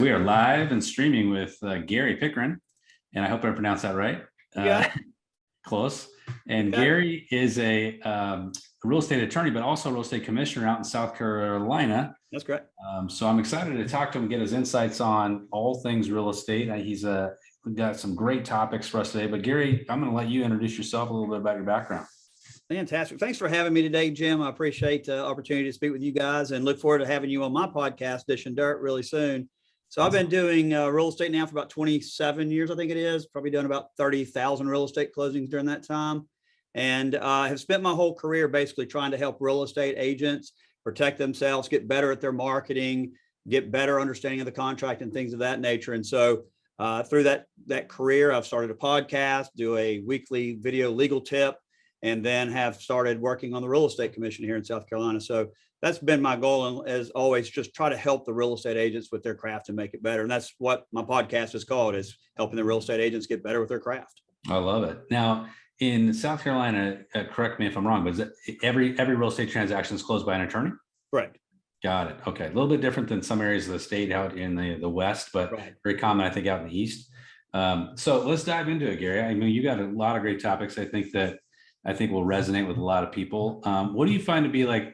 We are live and streaming with Gary Pickren, and I hope I pronounced that right. Close. And Gary is a real estate attorney, but also a real estate commissioner out in South Carolina. That's correct. So I'm excited to talk to him and get his insights on all things real estate. He's got some great topics for us today. But Gary, I'm going to let you introduce yourself, a little bit about your background. Fantastic. Thanks for having me today, Jim. I appreciate the opportunity to speak with you guys and look forward to having you on my podcast, Dishing Dirt, really soon. So I've been doing real estate now for about 27 years, I think it is, probably done about 30,000 real estate closings during that time. And I have spent my whole career basically trying to help real estate agents protect themselves, get better at their marketing, get better understanding of the contract and things of that nature. And so through that career, I've started a podcast, do a weekly video legal tip, and then have started working on the real estate commission here in South Carolina. So that's been my goal, and as always, just try to help the real estate agents with their craft and make it better. And that's what my podcast is called, is helping the real estate agents get better with their craft. I love it. Now, in South Carolina, correct me if I'm wrong, but is it every real estate transaction is closed by an attorney? Correct. Got it. Okay. A little bit different than some areas of the state out in the West, but very common, I think, out in the East. So let's dive into it, Gary. I mean, you got a lot of great topics. I think will resonate with a lot of people. What do you find to be like,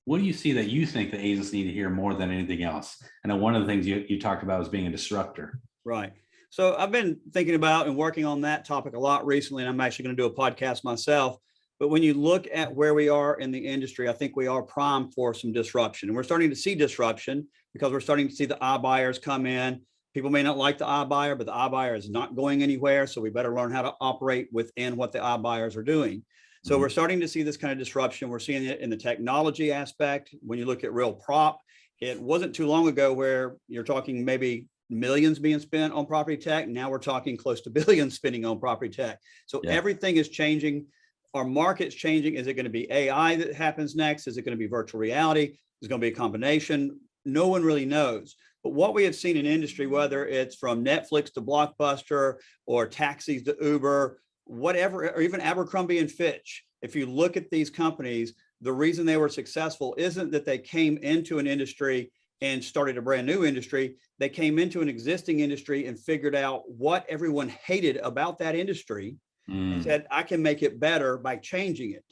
what do you see that you think the agents need to hear more than anything else? I know one of the things you talked about was being a disruptor. Right. So I've been thinking about and working on that topic a lot recently, and I'm actually going to do a podcast myself. But when you look at where we are in the industry, I think we are primed for some disruption. And we're starting to see disruption because we're starting to see the iBuyers come in. People may not like the iBuyer, but the iBuyer is not going anywhere. So we better learn how to operate within what the iBuyers are doing. So we're starting to see this kind of disruption. We're seeing it in the technology aspect. When you look at real prop, it wasn't too long ago where you're talking maybe millions being spent on property tech. Now we're talking close to billions spending on property tech. So everything is changing. Our market's changing. Is it going to be AI that happens next? Is it going to be virtual reality? Is it going to be a combination? No one really knows. But what we have seen in industry, whether it's from Netflix to Blockbuster or taxis to Uber, whatever, or even Abercrombie and Fitch, if you look at these companies, the reason they were successful isn't that they came into an industry and started a brand new industry. They came into an existing industry and figured out what everyone hated about that industry and said, I can make it better by changing it.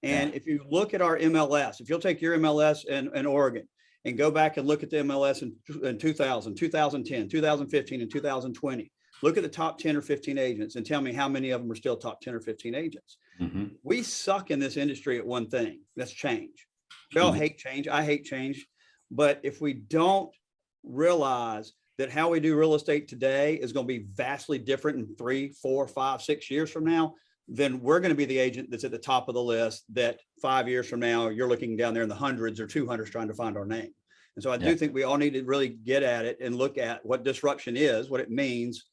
And if you look at our MLS, if you'll take your MLS in Oregon and go back and look at the MLS in 2000, 2010, 2015, and 2020, look at the top 10 or 15 agents and tell me how many of them are still top 10 or 15 agents. We suck in this industry at one thing. That's change. We all hate change. I hate change. But if we don't realize that how we do real estate today is going to be vastly different in 3, 4, 5, 6 years from now, then we're going to be the agent that's at the top of the list that 5 years from now, you're looking down there in the hundreds or 200s trying to find our name. And so I do think we all need to really get at it and look at what disruption is, what it means,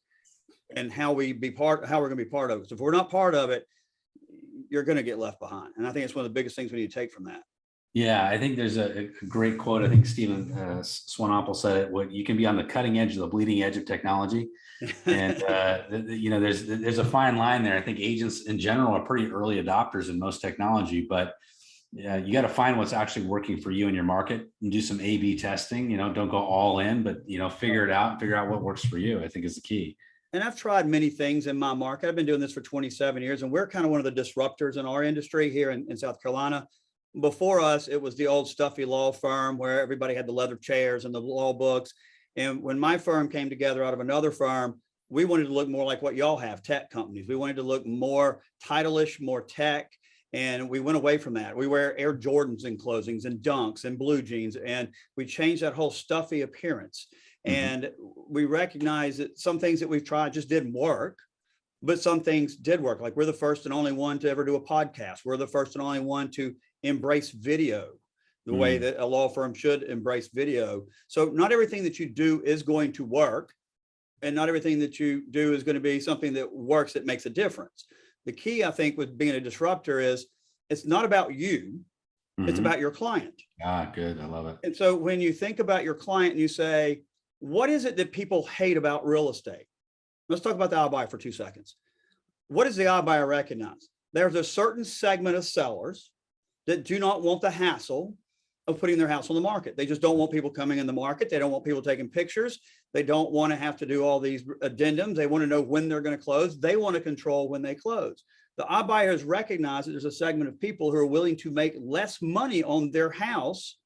and how we're going to be part of it. So if we're not part of it, you're going to get left behind. And I think it's one of the biggest things we need to take from that. Yeah, I think there's a great quote. I think Stephen Swanapple said it. What you can be on the cutting edge of the bleeding edge of technology, and there's a fine line there. I think agents in general are pretty early adopters in most technology, but you got to find what's actually working for you in your market and do some A/B testing. Don't go all in, but figure it out and figure out what works for you, I think, is the key. And I've tried many things in my market. I've been doing this for 27 years, and we're kind of one of the disruptors in our industry here in South Carolina. Before us, it was the old stuffy law firm where everybody had the leather chairs and the law books. And when my firm came together out of another firm, we wanted to look more like what y'all have, tech companies. We wanted to look more title-ish, more tech. And we went away from that. We wear Air Jordans in closings and Dunks and blue jeans. And we changed that whole stuffy appearance. And we recognize that some things that we've tried just didn't work, but some things did work. Like we're the first and only one to ever do a podcast. We're the first and only one to embrace video the way that a law firm should embrace video. So not everything that you do is going to work, and not everything that you do is going to be something that works, that makes a difference. The key, I think, with being a disruptor is it's not about you, it's about your client. Good. I love it. And so when you think about your client and you say, what is it that people hate about real estate? Let's talk about the iBuyer for 2 seconds. What does the iBuyer recognize? There's a certain segment of sellers that do not want the hassle of putting their house on the market. They just don't want people coming in the market. They don't want people taking pictures. They don't want to have to do all these addendums. They want to know when they're going to close. They want to control when they close. The iBuyers recognize that there's a segment of people who are willing to make less money on their house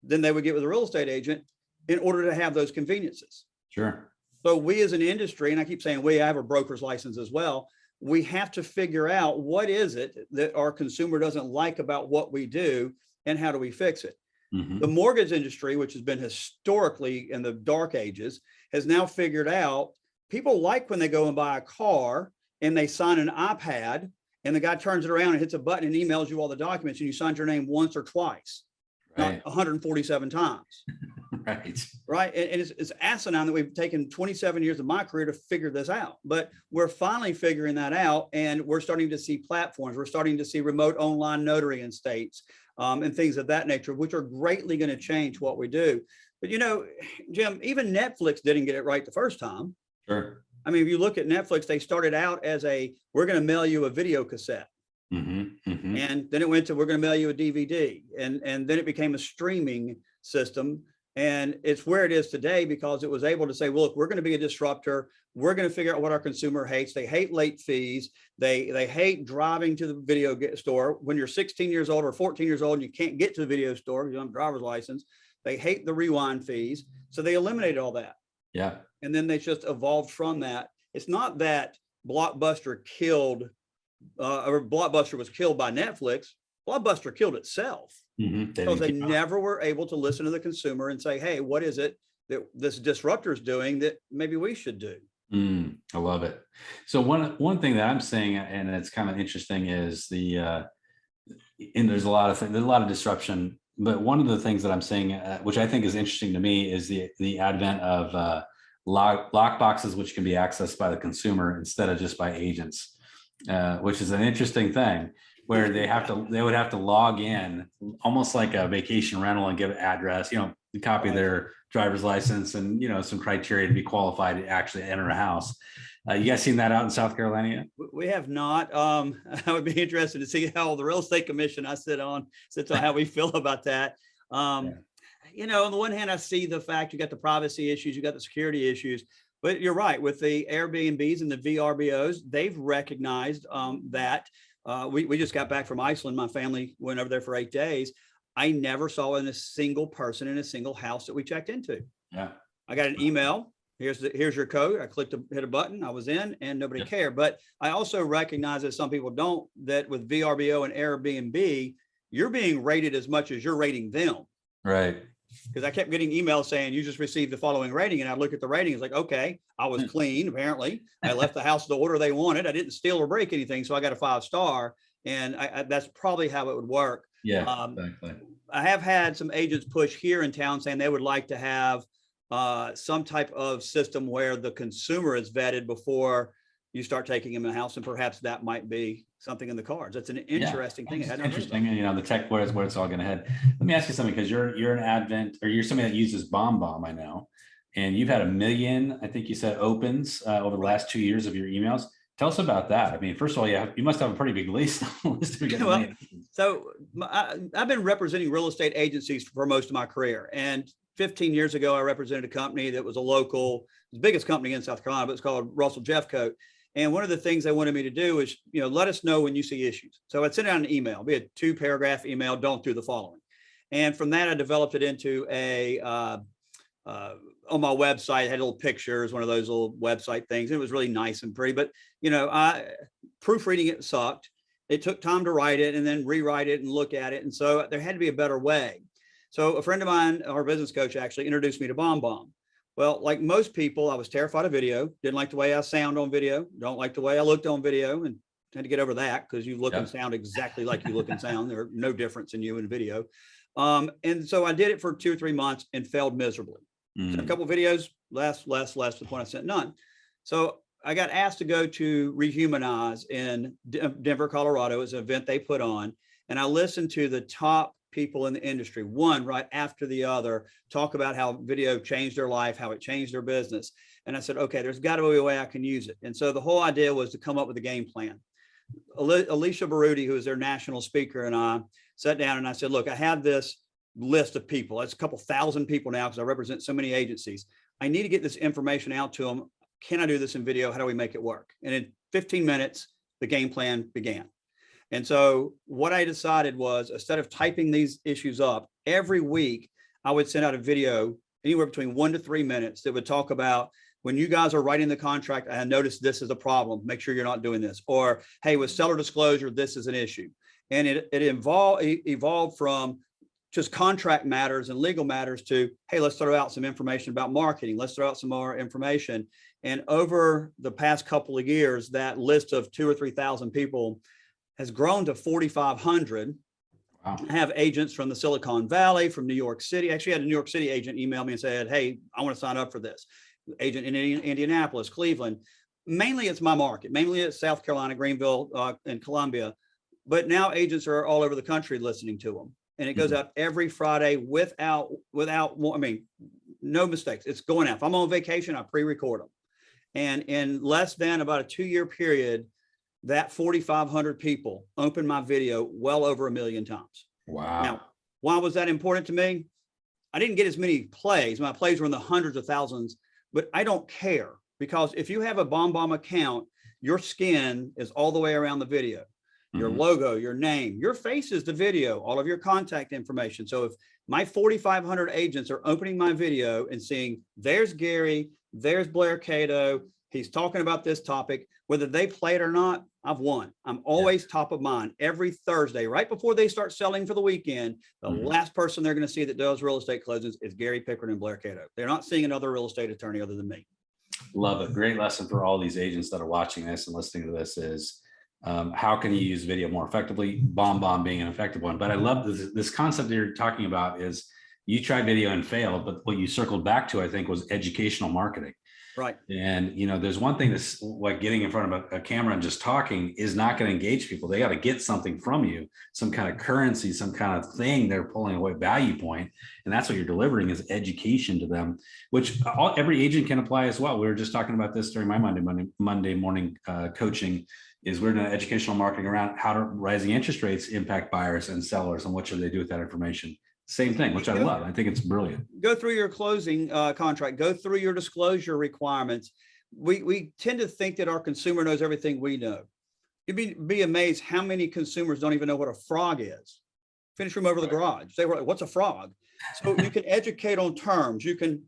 than they would get with a real estate agent in order to have those conveniences. Sure. So we as an industry, and I keep saying we, I have a broker's license as well, we have to figure out what is it that our consumer doesn't like about what we do and how do we fix it. Mm-hmm. The mortgage industry, which has been historically in the dark ages, has now figured out people like when they go and buy a car and they sign an iPad and the guy turns it around and hits a button and emails you all the documents and you signed your name once or twice, right. not 147 times. Right. Right. And it's asinine that we've taken 27 years of my career to figure this out, but we're finally figuring that out. And we're starting to see platforms. We're starting to see remote online notary in states and things of that nature, which are greatly going to change what we do. But, you know, Jim, even Netflix didn't get it right the first time. Sure. I mean, if you look at Netflix, they started out as we're going to mail you a video cassette. Mm-hmm. Mm-hmm. And then it went to, we're going to mail you a DVD. And then it became a streaming system. And it's where it is today because it was able to say, well, look, we're going to be a disruptor. We're going to figure out what our consumer hates. They hate late fees. They hate driving to the video store. When you're 16 years old or 14 years old and you can't get to the video store because you don't have a driver's license, they hate the rewind fees. So they eliminated all that. Yeah. And then they just evolved from that. It's not that Blockbuster killed or Blockbuster was killed by Netflix. Blockbuster killed itself. Mm-hmm. Because they never were able to listen to the consumer and say, hey, what is it that this disruptor is doing that maybe we should do? I love it. So one thing that I'm saying, and it's kind of interesting, is and there's a lot of disruption. But one of the things that I'm saying, which I think is interesting to me, is the advent of lockboxes, which can be accessed by the consumer instead of just by agents, which is an interesting thing. Where they would have to log in almost like a vacation rental and give an address, copy their driver's license and, some criteria to be qualified to actually enter a house. You guys seen that out in South Carolina yet? We have not. I would be interested to see how the real estate commission I sit on how we feel about that. On the one hand, I see the fact you got the privacy issues, you got the security issues, but you're right. With the Airbnbs and the VRBOs, they've recognized that. We just got back from Iceland. My family went over there for 8 days. I never saw a single person in a single house that we checked into. Yeah. I got an email. Here's your code. I hit a button. I was in and nobody cared. But I also recognize that some people don't, that with VRBO and Airbnb, you're being rated as much as you're rating them. Right. Because I kept getting emails saying you just received the following rating, and I look at the rating. It's like, okay, I was clean. Apparently, I left the house the order they wanted. I didn't steal or break anything, so I got a 5-star. And that's probably how it would work. Yeah, exactly. I have had some agents push here in town saying they would like to have some type of system where the consumer is vetted before you start taking them in the house, and perhaps that might be something in the cards. That's an interesting thing. It's interesting, the tech where it's all going to head. Let me ask you something, because you're an advent, or you're somebody that uses BombBomb, I know, and you've had 1 million, I think you said, opens over the last 2 years of your emails. Tell us about that. I mean, first of all, you must have a pretty big list. So I've been representing real estate agencies for most of my career, and 15 years ago, I represented a company that was the biggest company in South Carolina, but it's called Russell Jeffcoat. And one of the things they wanted me to do is, let us know when you see issues. So I'd send out an email, be a 2-paragraph email, don't do the following. And from that, I developed it into on my website, I had little pictures, one of those little website things. It was really nice and pretty, but proofreading it sucked. It took time to write it and then rewrite it and look at it. And so there had to be a better way. So a friend of mine, our business coach, actually introduced me to BombBomb. Well, like most people, I was terrified of video, didn't like the way I sound on video, don't like the way I looked on video, and had to get over that because you look and sound exactly like you look and sound. There's no difference in you in video. And so I did it for 2 or 3 months and failed miserably. Sent a couple of videos, less to the point I sent none. So I got asked to go to Rehumanize in Denver, Colorado. It's an event they put on. And I listened to the top people in the industry, one right after the other, talk about how video changed their life, how it changed their business. And I said, okay, there's got to be a way I can use it. And so the whole idea was to come up with a game plan. Alicia Baruti, who is their national speaker, and I sat down and I said, look, I have this list of people. It's a couple thousand people now because I represent so many agencies. I need to get this information out to them. Can I do this in video? How do we make it work? And in 15 minutes, the game plan began. And so what I decided was, instead of typing these issues up, every week I would send out a video anywhere between 1 to 3 minutes that would talk about, when you guys are writing the contract, I noticed this is a problem. Make sure you're not doing this. Or, hey, with seller disclosure, this is an issue. And it evolved from just contract matters and legal matters to, hey, let's throw out some information about marketing. Let's throw out some more information. And over the past couple of years, that list of 2,000 or 3,000 people has grown to 4,500. Wow. I have agents from the Silicon Valley, from New York City. Actually, I had a New York City agent email me and said, hey, I want to sign up for this. Agent in Indianapolis, Cleveland. Mainly it's my market. Mainly it's South Carolina, Greenville, and Columbia. But now agents are all over the country listening to them. And it goes out every Friday without, I mean, no mistakes. It's going out. If I'm on vacation, I pre-record them. And in less than about a 2-year period, that 4,500 people opened my video well over 1 million times. Wow. Now, why was that important to me? I didn't get as many plays. My plays were in the hundreds of thousands, but I don't care, because if you have a BombBomb account, your skin is all the way around the video. Your logo, your name, your face is the video, all of your contact information. So if my 4,500 agents are opening my video and seeing, there's Gary, there's Blair Cato, he's talking about this topic, whether they play it or not, I've won. I'm always top of mind. Every Thursday, right before they start selling for the weekend, the last person they're going to see that does real estate closings is Gary Pickren and Blair Cato. They're not seeing another real estate attorney other than me. Love it. Great lesson for all these agents that are watching this and listening to this is, how can you use video more effectively? BombBomb being an effective one. But I love this concept that you're talking about is, you tried video and failed, but what you circled back to, I think, was educational marketing. Right. And, you know, there's one thing that's like getting in front of a camera and just talking is not going to engage people. They got to get something from you, some kind of currency, some kind of thing they're pulling away, value point. And that's what you're delivering, is education to them, which every agent can apply as well. We were just talking about this during my Monday morning coaching, is we're doing educational marketing around how rising interest rates impact buyers and sellers and what should they do with that information. Same thing, which I love. I think it's brilliant. Go through your closing contract, go through your disclosure requirements. We tend to think that our consumer knows everything we know. You'd be amazed how many consumers don't even know what a frog is. Finish room over the garage. Say, what's a frog? So you can educate on terms. You can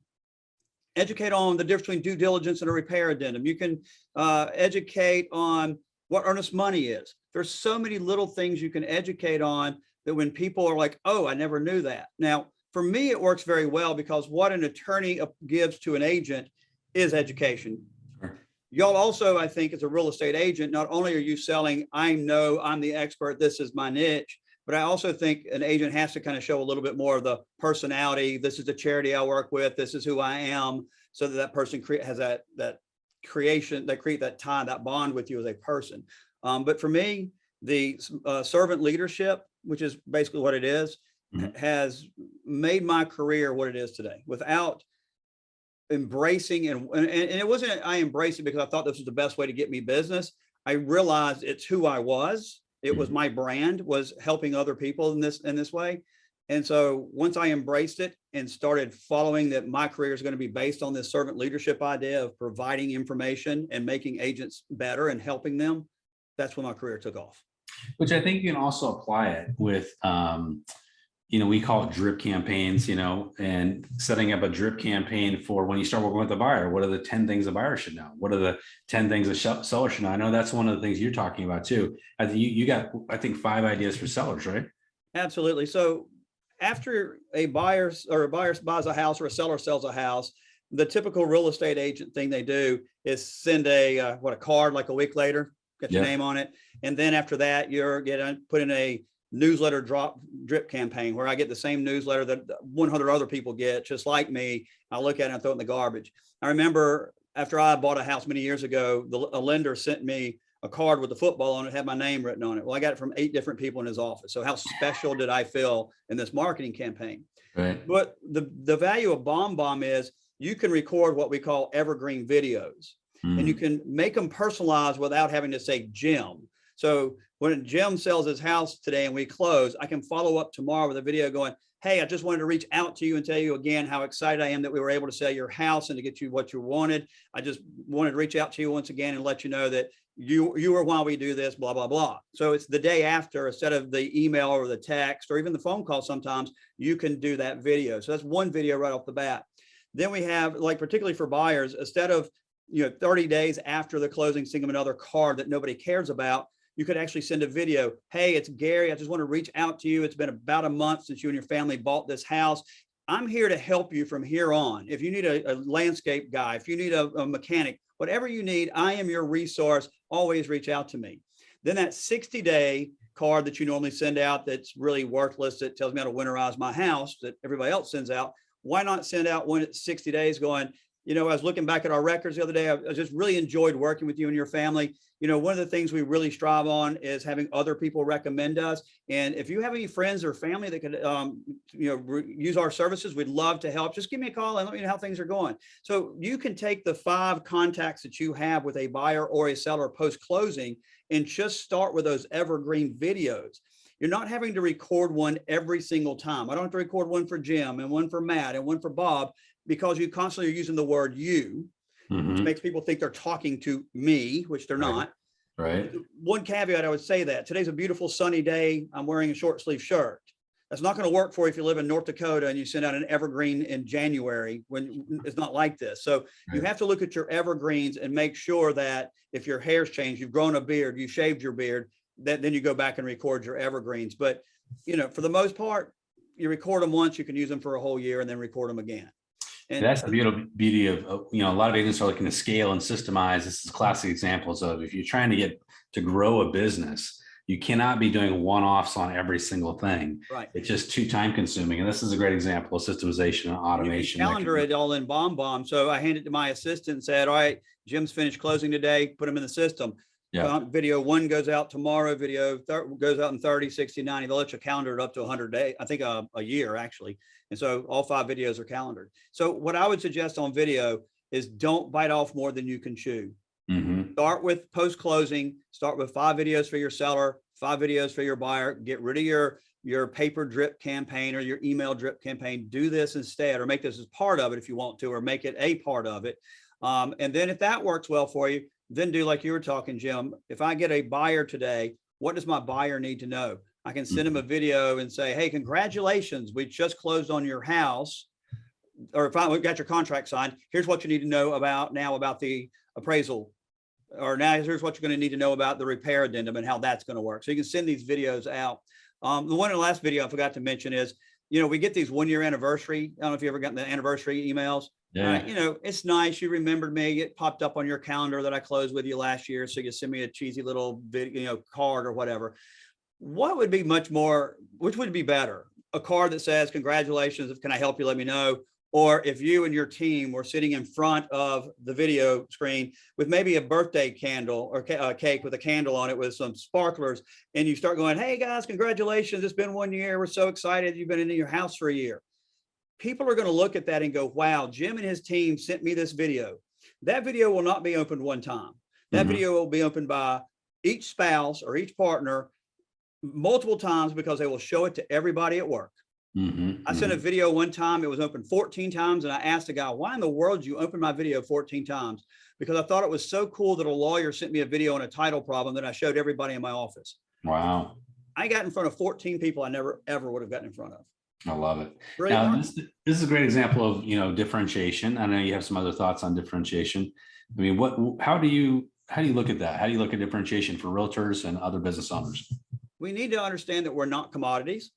educate on the difference between due diligence and a repair addendum. You can educate on what earnest money is. There's so many little things you can educate on that when people are like, oh, I never knew that. Now, for me, it works very well, because what an attorney gives to an agent is education. Sure. Y'all also, I think, as a real estate agent, not only are you selling, I'm the expert, this is my niche, but I also think an agent has to kind of show a little bit more of the personality. This is the charity I work with. This is who I am. So that person has that creation, that create that tie, that bond with you as a person. But for me, the servant leadership, which is basically what it is, has made my career what it is today. Without embracing, and it wasn't, I embraced it because I thought this was the best way to get me business. I realized it's who I was. It was my brand, was helping other people in this way. And so once I embraced it and started following that my career is going to be based on this servant leadership idea of providing information and making agents better and helping them, that's when my career took off. Which I think you can also apply it with, we call it drip campaigns, and setting up a drip campaign for when you start working with a buyer. What are the 10 things a buyer should know? What are the 10 things a seller should know? I know that's one of the things you're talking about too. I think you got, 5 ideas for sellers, right? Absolutely. So after a buyer buys a house or a seller sells a house, the typical real estate agent thing they do is send a card like a week later, get your name on it. And then after that, you're put in a newsletter drip campaign where I get the same newsletter that 100 other people get, just like me. I look at it and throw it in the garbage. I remember after I bought a house many years ago, a lender sent me a card with the football on it, had my name written on it. Well, I got it from 8 different people in his office. So how special did I feel in this marketing campaign? Right. But the value of BombBomb is you can record what we call evergreen videos, and you can make them personalized without having to say Jim. So when Jim sells his house today and we close, I can follow up tomorrow with a video going, hey, I just wanted to reach out to you and tell you again how excited I am that we were able to sell your house and to get you what you wanted. I just wanted to reach out to you once again and let you know that you are why we do this, blah, blah, blah. So it's the day after, instead of the email or the text or even the phone call, sometimes you can do that video. So that's one video right off the bat. Then we have, like, particularly for buyers, instead of 30 days after the closing, send them another card that nobody cares about, you could actually send a video. Hey, it's Gary. I just want to reach out to you. It's been about a month since you and your family bought this house. I'm here to help you from here on. If you need a landscape guy, if you need a mechanic, whatever you need, I am your resource. Always reach out to me. Then that 60-day card that you normally send out that's really worthless, that tells me how to winterize my house, that everybody else sends out, why not send out one at 60 days going, I was looking back at our records the other day. I just really enjoyed working with you and your family. One of the things we really strive on is having other people recommend us. And if you have any friends or family that could, use our services, we'd love to help. Just give me a call and let me know how things are going. So you can take the 5 contacts that you have with a buyer or a seller post-closing and just start with those evergreen videos. You're not having to record one every single time. I don't have to record one for Jim and one for Matt and one for Bob, because you constantly are using the word you, which makes people think they're talking to me, which they're not. Right. One caveat I would say that today's a beautiful sunny day. I'm wearing a short sleeve shirt. That's not going to work for you if you live in North Dakota and you send out an evergreen in January, when it's not like this. So you have to look at your evergreens and make sure that if your hair's changed, you've grown a beard, you shaved your beard, that then you go back and record your evergreens. But, for the most part, you record them once, you can use them for a whole year and then record them again. And that's the beauty of, a lot of agents are looking to scale and systemize. This is classic examples of, if you're trying to grow a business, you cannot be doing one-offs on every single thing. Right. It's just too time consuming. And this is a great example of systemization and automation. Calendar it all in BombBomb. So I handed it to my assistant and said, all right, Jim's finished closing today, put him in the system. Yeah. Video 1 goes out tomorrow. Video goes out in 30, 60, 90. They'll let you calendar it up to 100 days. I think a year, actually. And so all 5 videos are calendared. So what I would suggest on video is don't bite off more than you can chew. Start with post-closing, start with 5 videos for your seller, 5 videos for your buyer. Get rid of your paper drip campaign or your email drip campaign. Do this instead, or make this as part of it if you want to, or make it a part of it. And then if that works well for you, then do like you were talking, Jim. If I get a buyer today, what does my buyer need to know? I can send them a video and say, hey, congratulations, we just closed on your house. Or if we've got your contract signed, here's what you need to know about the appraisal. Or now here's what you're going to need to know about the repair addendum and how that's going to work. So you can send these videos out. The one in the last video I forgot to mention is, we get these 1-year anniversary. I don't know if you ever gotten the anniversary emails. Yeah. It's nice. You remembered me. It popped up on your calendar that I closed with you last year. So you send me a cheesy little video, card or whatever. What would be which would be better? A card that says, congratulations, can I help you? Let me know. Or if you and your team were sitting in front of the video screen with maybe a birthday candle or a cake with a candle on it with some sparklers, and you start going, hey guys, congratulations. It's been 1 year. We're so excited. You've been in your house for a year. People are going to look at that and go, wow, Jim and his team sent me this video. That video will not be opened one time. That video will be opened by each spouse or each partner multiple times, because they will show it to everybody at work. I sent a video one time, it was opened 14 times. And I asked the guy, why in the world did you open my video 14 times? Because I thought it was so cool that a lawyer sent me a video on a title problem that I showed everybody in my office. Wow. I got in front of 14 people I never, ever would have gotten in front of. I love it. Really now, this is a great example of, differentiation. I know you have some other thoughts on differentiation. I mean, how do you look at that? How do you look at differentiation for realtors and other business owners? We need to understand that we're not commodities.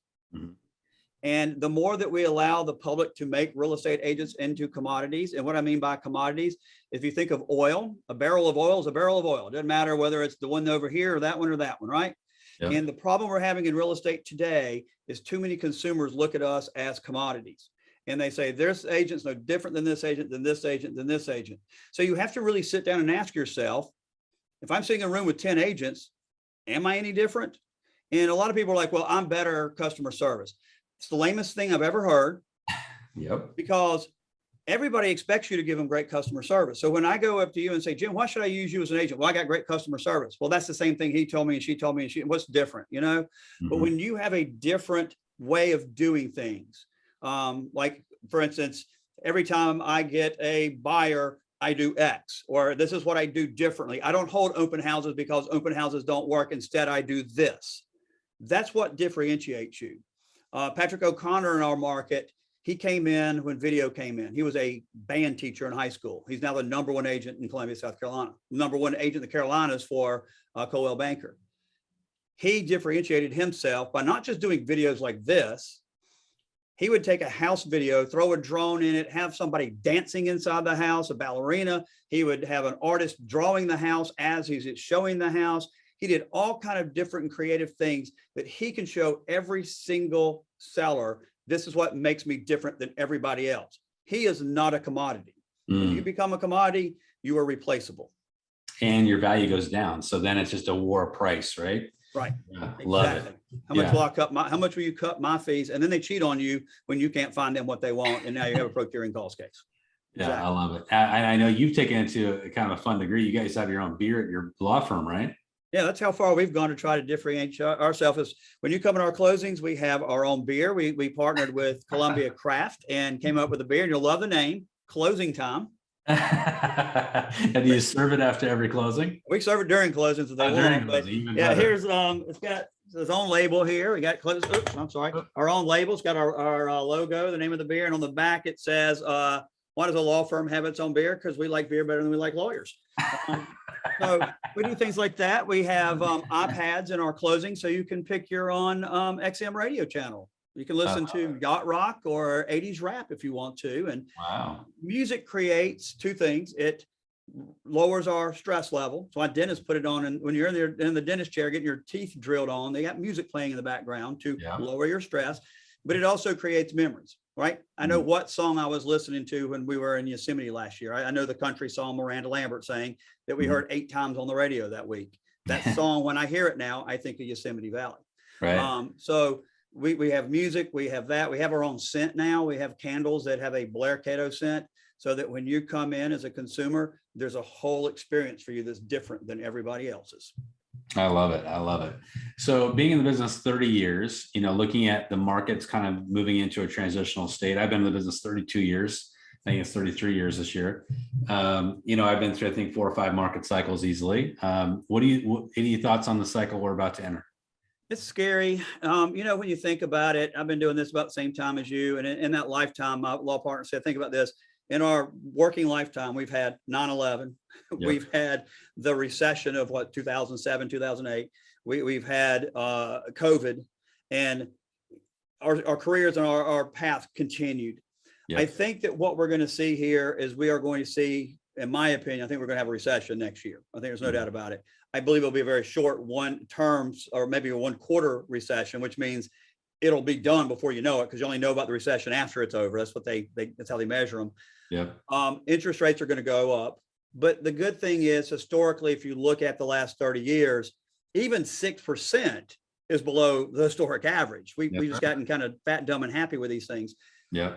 And the more that we allow the public to make real estate agents into commodities, and what I mean by commodities, if you think of oil, a barrel of oil is a barrel of oil. It doesn't matter whether it's the one over here or that one, right? Yep. And the problem we're having in real estate today is too many consumers look at us as commodities. And they say, this agent's no different than this agent, than this agent, than this agent. So you have to really sit down and ask yourself, if I'm sitting in a room with 10 agents, am I any different? And a lot of people are like, well, I'm better customer service. It's the lamest thing I've ever heard. Yep. Because everybody expects you to give them great customer service. So when I go up to you and say, Jim, why should I use you as an agent? Well, I got great customer service. Well, that's the same thing he told me and she told me, and what's different, But when you have a different way of doing things. Like, for instance, every time I get a buyer, I do X, or this is what I do differently. I don't hold open houses because open houses don't work. Instead, I do this. That's what differentiates you. Patrick O'Connor in our market, he came in when video came in. He was a band teacher in high school. He's now the #1 agent in Columbia, South Carolina. #1 agent in the Carolinas for Coldwell Banker. He differentiated himself by not just doing videos like this. He would take a house video, throw a drone in it, have somebody dancing inside the house, a ballerina. He would have an artist drawing the house as he's showing the house. He did all kind of different and creative things that he can show every single seller. This is what makes me different than everybody else. He is not a commodity. If you become a commodity, you are replaceable. And your value goes down. So then it's just a war price, right? Right. Yeah, love it. How much will I cut how much will you cut my fees? And then they cheat on you when you can't find them what they want. And now you have a procuring cost case. Yeah, exactly. I love it. And I know you've taken it to a kind of a fun degree. You guys have your own beer at your law firm, right? Yeah, that's how far we've gone to try to differentiate ourselves. Is when you come in our closings, we have our own beer. We partnered with Columbia Craft and came up with a beer, and you'll love the name, Closing Time. And do you serve it after every closing? We serve it during closings if they want. But yeah, here's it's got its own label here. We got oops, I'm sorry. Our own label. It's got our logo, the name of the beer, and on the back it says, "Why does a law firm have its own beer? Because we like beer better than we like lawyers." So we do things like that. We have iPads in our closing, so you can pick your own XM radio channel. You can listen to yacht rock or 80s rap if you want to. And music creates two things. It lowers our stress level. So my dentist put it on, and when you're in the dentist chair getting your teeth drilled on, they got music playing in the background to lower your stress. But it also creates memories, right? I know what song I was listening to when we were in Yosemite last year. I know the country song Miranda Lambert sang that we heard 8 times on the radio that week. That song, when I hear it now, I think of Yosemite Valley. Right. So we have music, we have that. We have our own scent now. We have candles that have a Blair Cato scent, so that when you come in as a consumer, there's a whole experience for you that's different than everybody else's. I love it. I love it. So being in the business 30 years, looking at the markets kind of moving into a transitional state. I've been in the business 32 years. I think it's 33 years this year. I've been through, I think, 4 or 5 market cycles easily. Any thoughts on the cycle we're about to enter? It's scary. When you think about it, I've been doing this about the same time as you. And in that lifetime, my law partner said, think about this. In our working lifetime, we've had 9/11. We've had the recession of 2007, 2008. We've had COVID, and our careers and our path continued. I think that what we're going to see here is we are going to see, in my opinion, I think we're going to have a recession next year. I think there's no doubt about it. I believe it'll be a very short one-terms or maybe a 1-quarter recession, which means it'll be done before you know it, because you only know about the recession after it's over. That's what that's how they measure them. Interest rates are going to go up. But the good thing is, historically, if you look at the last 30 years, even 6% is below the historic average. We've just gotten kind of fat, dumb, and happy with these things.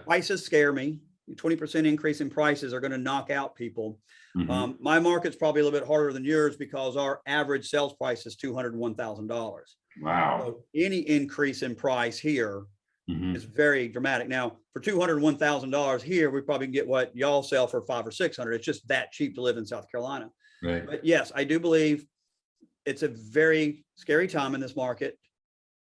Prices scare me. 20% increase in prices are going to knock out people. My market's probably a little bit harder than yours because our average sales price is $201,000. Wow. So any increase in price here is very dramatic. Now, for $201,000 here, we probably can get what y'all sell for $500 or $600. It's just that cheap to live in South Carolina. Right. But yes, I do believe it's a very scary time in this market.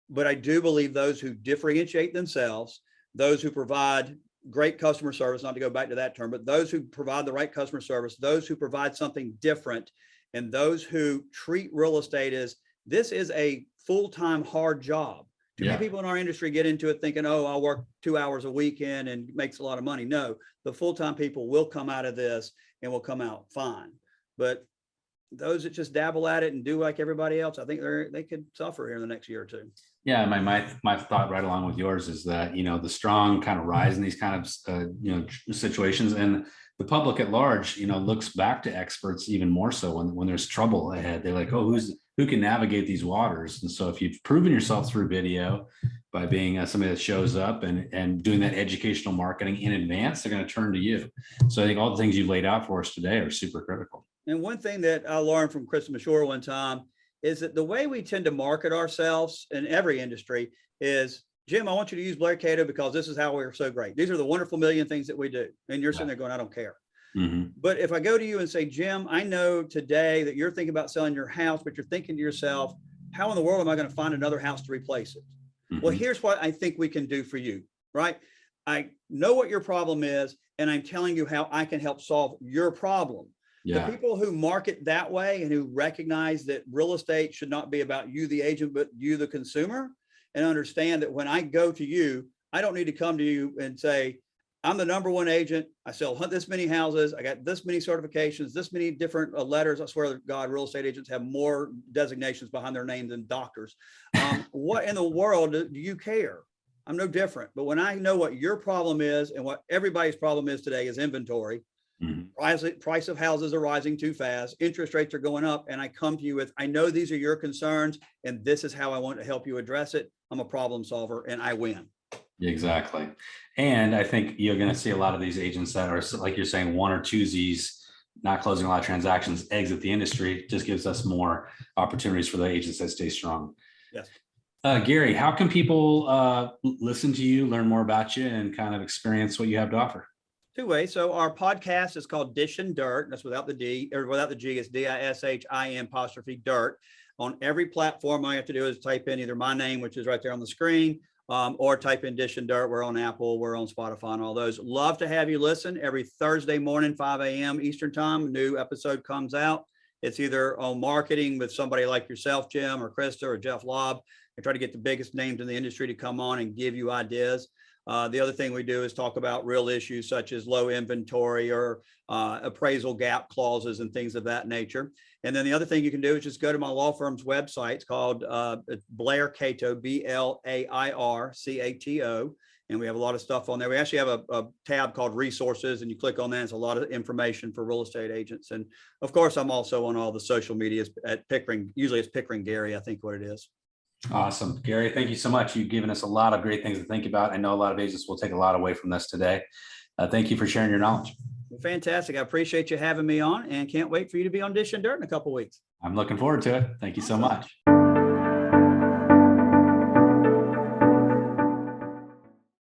But I do believe those who differentiate themselves, those who provide great customer service, not to go back to that term, but those who provide the right customer service, those who provide something different, and those who treat real estate as this is a full-time hard job. Too many people in our industry get into it thinking, oh, I'll work 2 hours a weekend and makes a lot of money. No, the full-time people will come out of this and will come out fine. But those that just dabble at it and do like everybody else, I think they could suffer here in the next year or two. Yeah, my thought right along with yours is that the strong kind of rise in these kind of situations, and the public at large looks back to experts even more so when there's trouble ahead. They're like, oh, who can navigate these waters? And so if you've proven yourself through video by being somebody that shows up and doing that educational marketing in advance, they're going to turn to you. So I think all the things you laid out for us today are super critical. And one thing that I learned from Chris Mashore one time is that the way we tend to market ourselves in every industry is Jim, I want you to use Blair Cato because this is how we're so great. These are the wonderful million things that we do. And you're sitting there going, I don't care. But if I go to you and say, Jim, I know today that you're thinking about selling your house, but you're thinking to yourself, how in the world am I going to find another house to replace it? Well, here's what I think we can do for you, right? I know what your problem is, and I'm telling you how I can help solve your problem. The people who market that way and who recognize that real estate should not be about you, the agent, but you, the consumer, and understand that when I go to you, I don't need to come to you and say, I'm the #1 agent. I sell this many houses. I got this many certifications, this many different letters. I swear to God, real estate agents have more designations behind their name than doctors. What in the world do you care? I'm no different. But when I know what your problem is and what everybody's problem is today is inventory, price of houses are rising too fast, interest rates are going up, and I come to you with, I know these are your concerns, and this is how I want to help you address it. I'm a problem solver, and I win. Exactly. And I think you're going to see a lot of these agents that are, like you're saying, one or twosies, not closing a lot of transactions, exit the industry. Just gives us more opportunities for the agents that stay strong. Yes. Gary, how can people listen to you, learn more about you, and kind of experience what you have to offer? 2 ways. So our podcast is called Dish and Dirt. That's without the D, or without the G. It's DISHIM'. On every platform, all you have to do is type in either my name, which is right there on the screen, or type in Dish and Dirt. We're on Apple, we're on Spotify, and all those. Love to have you listen. Every Thursday morning, 5 a.m. Eastern time, a new episode comes out. It's either on marketing with somebody like yourself, Jim, or Krista, or Jeff Lobb. I try to get the biggest names in the industry to come on and give you ideas. The other thing we do is talk about real issues such as low inventory or appraisal gap clauses and things of that nature. And then the other thing you can do is just go to my law firm's website. It's called Blair Cato, BLAIRCATO. And we have a lot of stuff on there. We actually have a tab called resources, and you click on that. It's a lot of information for real estate agents. And of course, I'm also on all the social medias at Pickren. Usually it's Pickren Gary, I think what it is. Awesome. Gary, thank you so much. You've given us a lot of great things to think about. I know a lot of agents will take a lot away from this today. Thank you for sharing your knowledge. Well, fantastic. I appreciate you having me on, and can't wait for you to be on Dish and Dirt in a couple of weeks. I'm looking forward to it. Thank you so much.